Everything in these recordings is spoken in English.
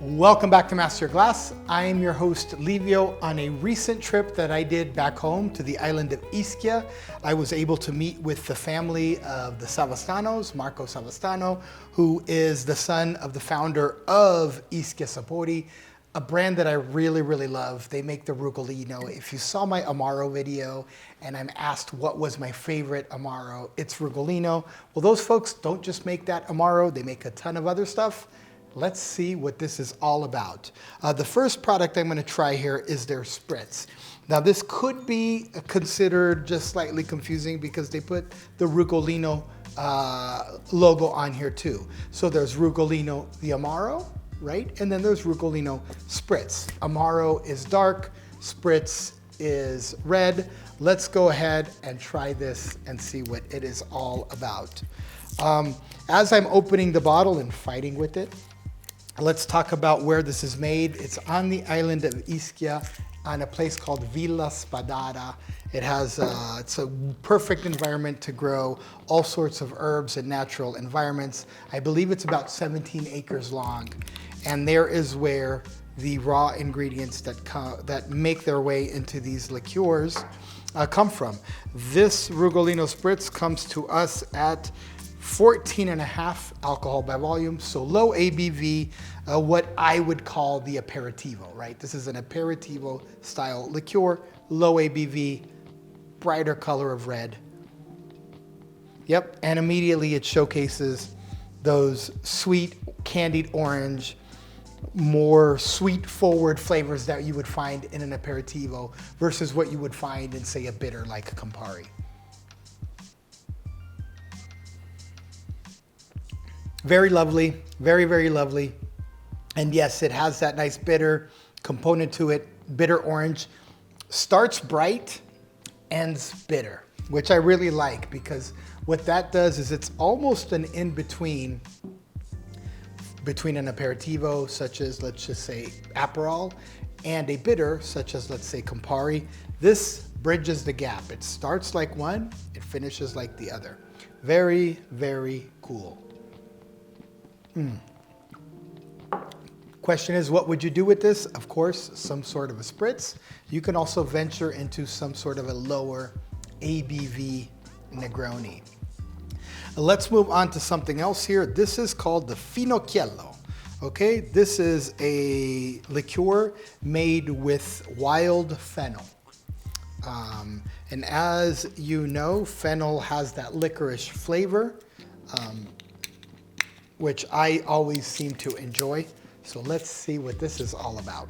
Welcome back to Master Your Glass. I am your host, Livio. On a recent trip that I did back home to the island of Ischia, I was able to meet with the family of the Savastanos, Marco Savastano, who is the son of the founder of Ischia Sapori, a brand that I really love. They make the Rugino. If you saw my Amaro video and I'm asked what was my favorite Amaro, it's Rugino. Well, those folks don't just make that Amaro, they make a ton of other stuff. Let's see what this is all about. The first product I'm going to try here is their spritz. Now this could be considered just slightly confusing because they put the Rugino logo on here too. So there's Rugino the Amaro, right? And then there's Rugino spritz. Amaro is dark, spritz is red. Let's go ahead and try this and see what it is all about. As I'm opening the bottle and fighting with it, let's talk about where this is made. It's on the island of Ischia on a place called Villa Spadara. It has, it's a perfect environment to grow all sorts of herbs and natural environments. I believe it's about 17 acres long. And there is where the raw ingredients that make their way into these liqueurs come from. This Rugino Spritz comes to us at 14.5 alcohol by volume, so low ABV, what I would call the aperitivo, right? This is an aperitivo style liqueur, low ABV, brighter color of red. Yep, and immediately it showcases those sweet candied orange, more sweet forward flavors that you would find in an aperitivo versus what you would find in, say, a bitter like Campari. Very lovely, very lovely. And yes, it has that nice bitter component to it, bitter orange. Starts bright, ends bitter, which I really like because what that does is it's almost an in-between between an aperitivo, such as, let's just say, Aperol, and a bitter, such as, let's say, Campari. This bridges the gap. It starts like one, it finishes like the other. Very cool. Question is, what would you do with this? Of course, some sort of a spritz. You can also venture into some sort of a lower ABV Negroni. Let's move on to something else here. This is called the Finocchiello. Okay, this is a liqueur made with wild fennel. And as you know, fennel has that licorice flavor, which I always seem to enjoy. So let's see what this is all about.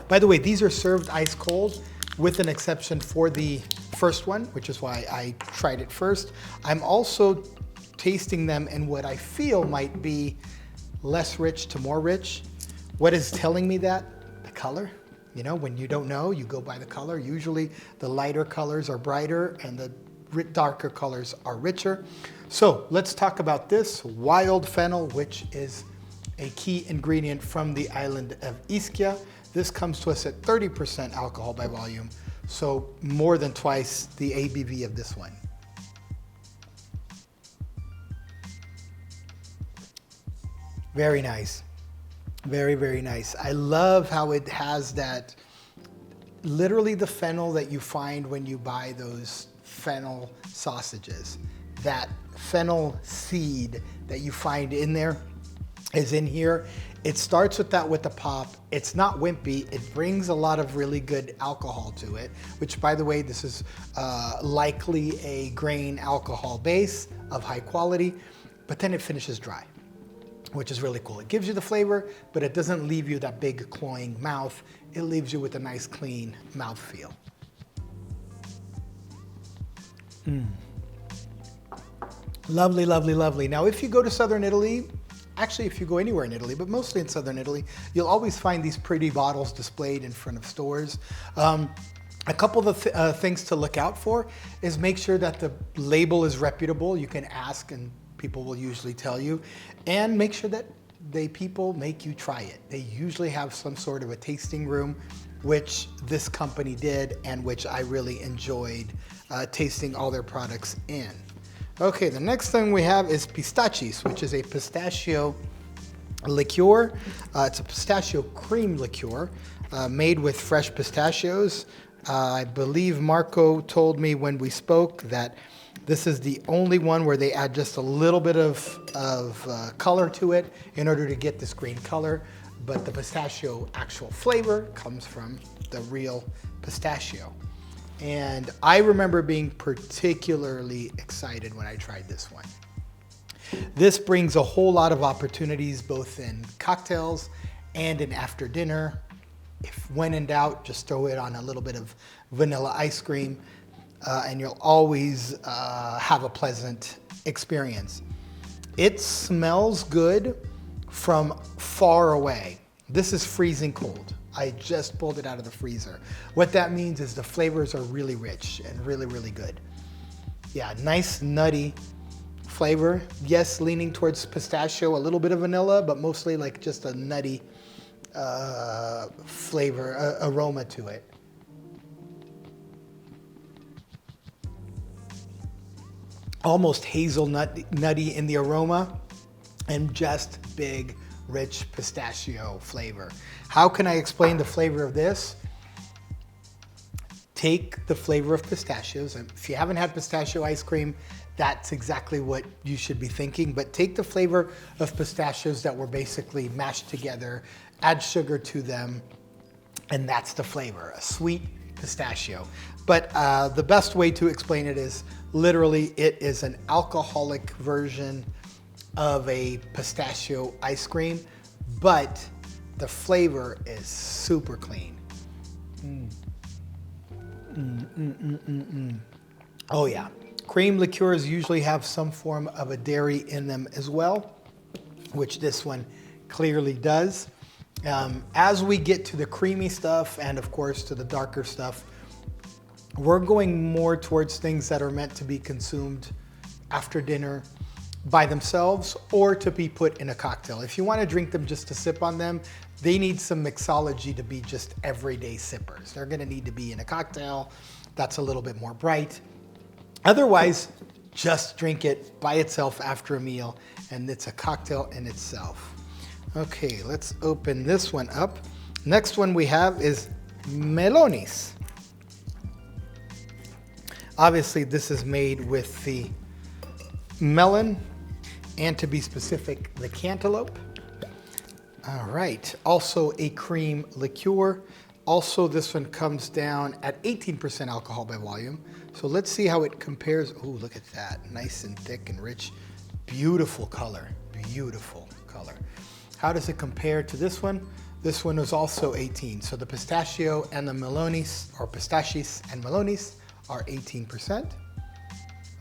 By the way, these are served ice cold with an exception for the first one, which is why I tried it first. I'm also tasting them in what I feel might be less rich to more rich. What is telling me that? The color. You know, when you don't know, you go by the color. Usually the lighter colors are brighter and the darker colors are richer. So let's talk about this wild fennel, which is a key ingredient from the island of Ischia. This comes to us at 30% alcohol by volume, so more than twice the ABV of this one. Very nice. Very nice. I love how it has that, literally the fennel that you find when you buy those fennel sausages. That fennel seed that you find in there is in here. It starts with that with the pop. It's not wimpy. It brings a lot of really good alcohol to it, which, by the way, this is likely a grain alcohol base of high quality, but then it finishes dry, which is really cool. It gives you the flavor, but it doesn't leave you that big cloying mouth. It leaves you with a nice clean mouthfeel. Lovely. Now, if you go to southern Italy, actually if you go anywhere in Italy, but mostly in southern Italy, you'll always find these pretty bottles displayed in front of stores. A couple of things to look out for is make sure that the label is reputable. You can ask and people will usually tell you. And make sure that people make you try it. They usually have some sort of a tasting room, which this company did and which I really enjoyed tasting all their products in. Okay, the next thing we have is Pistachios, which is a pistachio liqueur. It's a pistachio cream liqueur made with fresh pistachios. I believe Marco told me when we spoke that this is the only one where they add just a little bit of color to it in order to get this green color, but the pistachio actual flavor comes from the real pistachio. And I remember being particularly excited when I tried this one. This brings a whole lot of opportunities both in cocktails and in after dinner. If when in doubt, just throw it on a little bit of vanilla ice cream and you'll always have a pleasant experience. It smells good from far away. This is freezing cold. I just pulled it out of the freezer. What that means is the flavors are really rich and really, really good. Yeah, nice nutty flavor. Yes, leaning towards pistachio, a little bit of vanilla, but mostly like just a nutty flavor, aroma to it. Almost hazelnutty in the aroma and just big, rich pistachio flavor. How can I explain the flavor of this? Take the flavor of pistachios. If you haven't had pistachio ice cream, that's exactly what you should be thinking. But take the flavor of pistachios that were basically mashed together, add sugar to them, and that's the flavor, a sweet pistachio. But the best way to explain it is literally it is an alcoholic version of a pistachio ice cream, but the flavor is super clean. Oh yeah. Cream liqueurs usually have some form of a dairy in them as well, which this one clearly does. As we get to the creamy stuff and of course to the darker stuff, we're going more towards things that are meant to be consumed after dinner by themselves or to be put in a cocktail. If you want to drink them just to sip on them, they need some mixology to be just everyday sippers. They're going to need to be in a cocktail that's a little bit more bright. Otherwise, just drink it by itself after a meal, and it's a cocktail in itself. Okay, let's open this one up. Next one we have is melones. Obviously, this is made with the melon, and to be specific, the cantaloupe. All right, also a cream liqueur. Also, this one comes down at 18% alcohol by volume. So let's see how it compares. Oh, look at that, nice and thick and rich. Beautiful color, beautiful color. How does it compare to this one? This one is also 18. So the pistachio and the melones, or pistachios and melones, are 18%.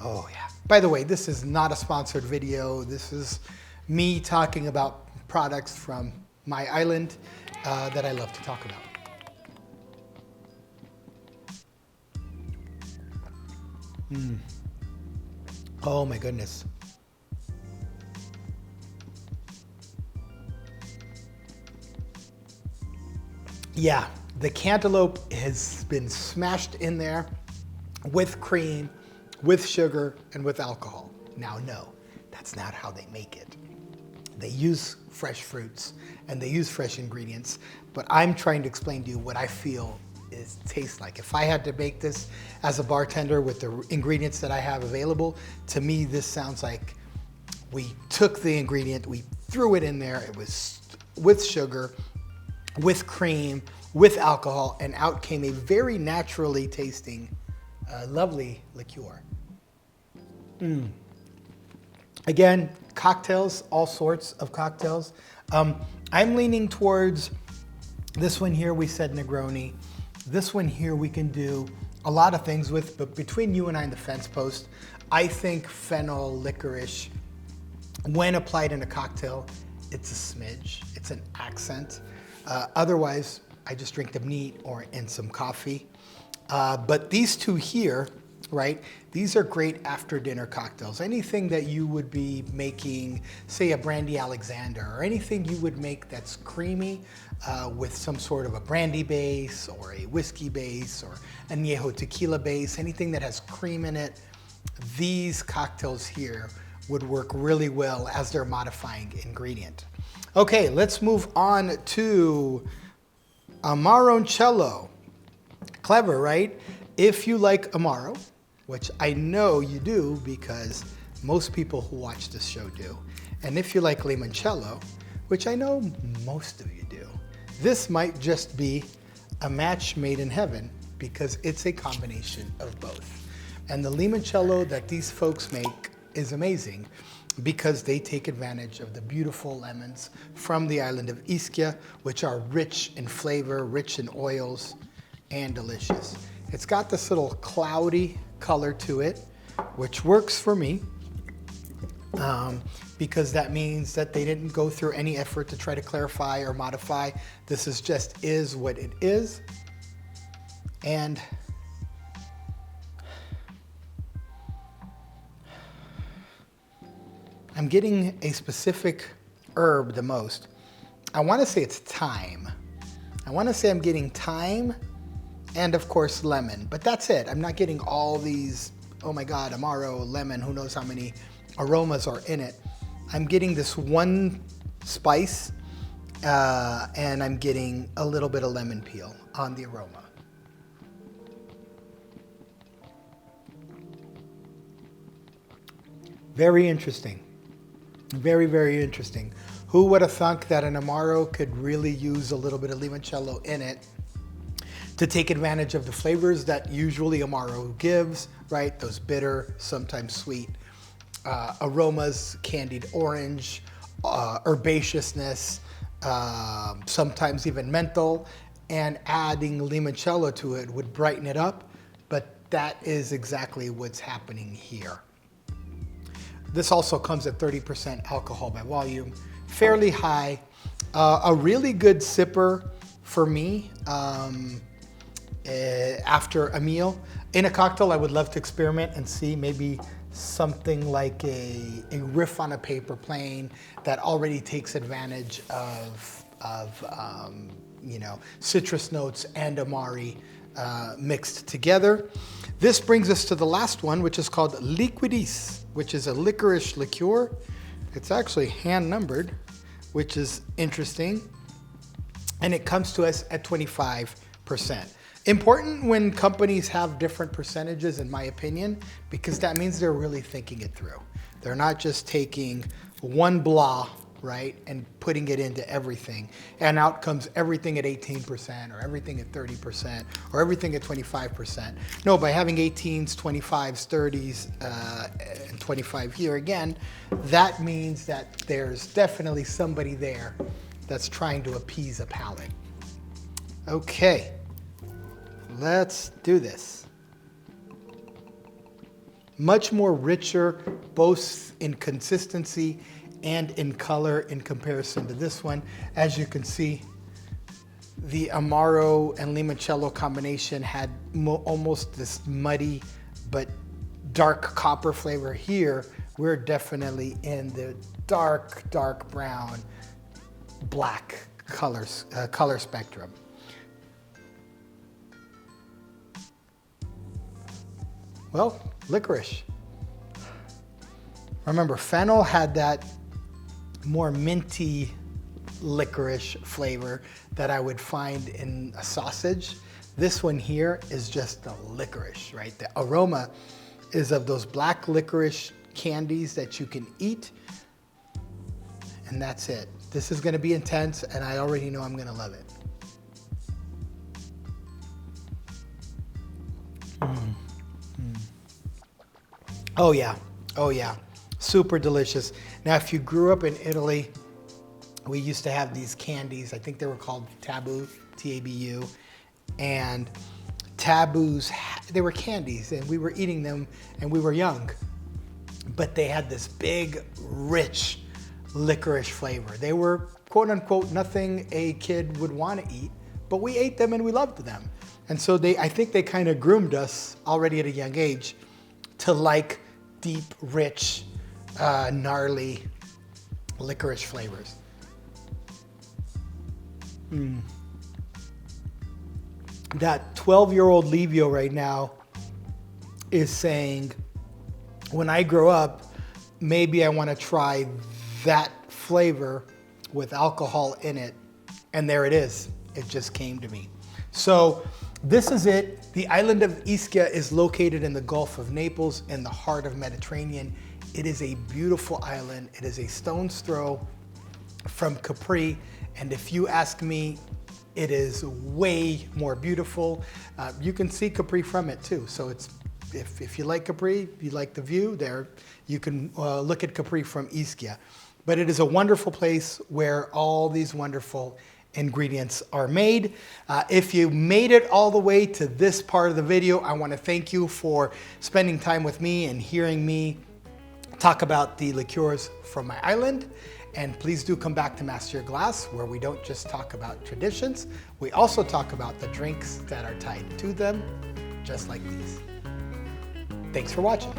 Oh yeah. By the way, this is not a sponsored video. This is me talking about products from my island that I love to talk about. Oh my goodness. Yeah, the cantaloupe has been smashed in there with cream, with sugar, and with alcohol. Now, no, that's not how they make it. They use fresh fruits and they use fresh ingredients, but I'm trying to explain to you what I feel it tastes like. If I had to make this as a bartender with the ingredients that I have available, to me this sounds like we took the ingredient, we threw it in there, it was with sugar, with cream, with alcohol, and out came a very naturally tasting, lovely liqueur. Again, cocktails, all sorts of cocktails. I'm leaning towards this one here, we said Negroni. This one here we can do a lot of things with, but between you and I and the fence post, I think fennel licorice, when applied in a cocktail, it's a smidge, it's an accent. Otherwise, I just drink them neat or in some coffee. But these two here, right? These are great after dinner cocktails. Anything that you would be making, say a brandy Alexander, or anything you would make that's creamy with some sort of a brandy base or a whiskey base or añejo tequila base, anything that has cream in it, these cocktails here would work really well as their modifying ingredient. Okay, let's move on to Amaroncello. Clever, right? If you like Amaro, which I know you do because most people who watch this show do, and if you like limoncello, which I know most of you do, this might just be a match made in heaven because it's a combination of both. And the limoncello that these folks make is amazing because they take advantage of the beautiful lemons from the island of Ischia, which are rich in flavor, rich in oils, and delicious. It's got this little cloudy color to it, which works for me because that means that they didn't go through any effort to try to clarify or modify. This is what it is. And I'm getting a specific herb the most. I want to say it's thyme. I want to say I'm getting thyme and of course lemon, but that's it. I'm not getting all these, oh my God, Amaro, lemon, who knows how many aromas are in it. I'm getting this one spice and I'm getting a little bit of lemon peel on the aroma. Very interesting. Very, very interesting. Who would have thunk that an Amaro could really use a little bit of limoncello in it to take advantage of the flavors that usually Amaro gives, right? Those bitter, sometimes sweet aromas, candied orange, herbaceousness, sometimes even menthol, and adding limoncello to it would brighten it up, but that is exactly what's happening here. This also comes at 30% alcohol by volume, fairly high. A really good sipper for me after a meal. In a cocktail, I would love to experiment and see maybe something like a riff on a paper plane that already takes advantage of citrus notes and amari mixed together. This brings us to the last one, which is called Licorice, which is a licorice liqueur. It's actually hand numbered, which is interesting. And it comes to us at 25%. Important when companies have different percentages, in my opinion, because that means they're really thinking it through. They're not just taking one blah, right, and putting it into everything. And out comes everything at 18% or everything at 30% or everything at 25%. No, by having 18s, 25s, 30s, and 25 here again, that means that there's definitely somebody there that's trying to appease a palate. Okay, let's do this. Much more richer, both in consistency and in color in comparison to this one. As you can see, the Amaro and limoncello combination had almost this muddy but dark copper flavor. Here, we're definitely in the dark brown, black color spectrum. Well, licorice. Remember, fennel had that more minty licorice flavor that I would find in a sausage. This one here is just the licorice, right? The aroma is of those black licorice candies that you can eat, and that's it. This is gonna be intense, and I already know I'm gonna love it. Oh yeah, super delicious. Now, if you grew up in Italy, we used to have these candies. I think they were called Tabù, T-A-B-U, and Tabus, they were candies, and we were eating them, and we were young, but they had this big, rich licorice flavor. They were, quote unquote, nothing a kid would want to eat, but we ate them and we loved them. And so I think they kind of groomed us already at a young age to like deep, rich, gnarly licorice flavors. That 12-year-old Livio right now is saying, when I grow up, maybe I want to try that flavor with alcohol in it. And there it is. It just came to me. So this is it. The island of Ischia is located in the Gulf of Naples in the heart of Mediterranean. It is a beautiful island. It is a stone's throw from Capri. And if you ask me, it is way more beautiful. You can see Capri from it too. So it's, if you like Capri, you like the view there, you can look at Capri from Ischia. But it is a wonderful place where all these wonderful ingredients are made. If you made it all the way to this part of the video, I want to thank you for spending time with me and hearing me talk about the liqueurs from my island. And please do come back to Master Your Glass, where we don't just talk about traditions, we also talk about the drinks that are tied to them, just like these. Thanks for watching.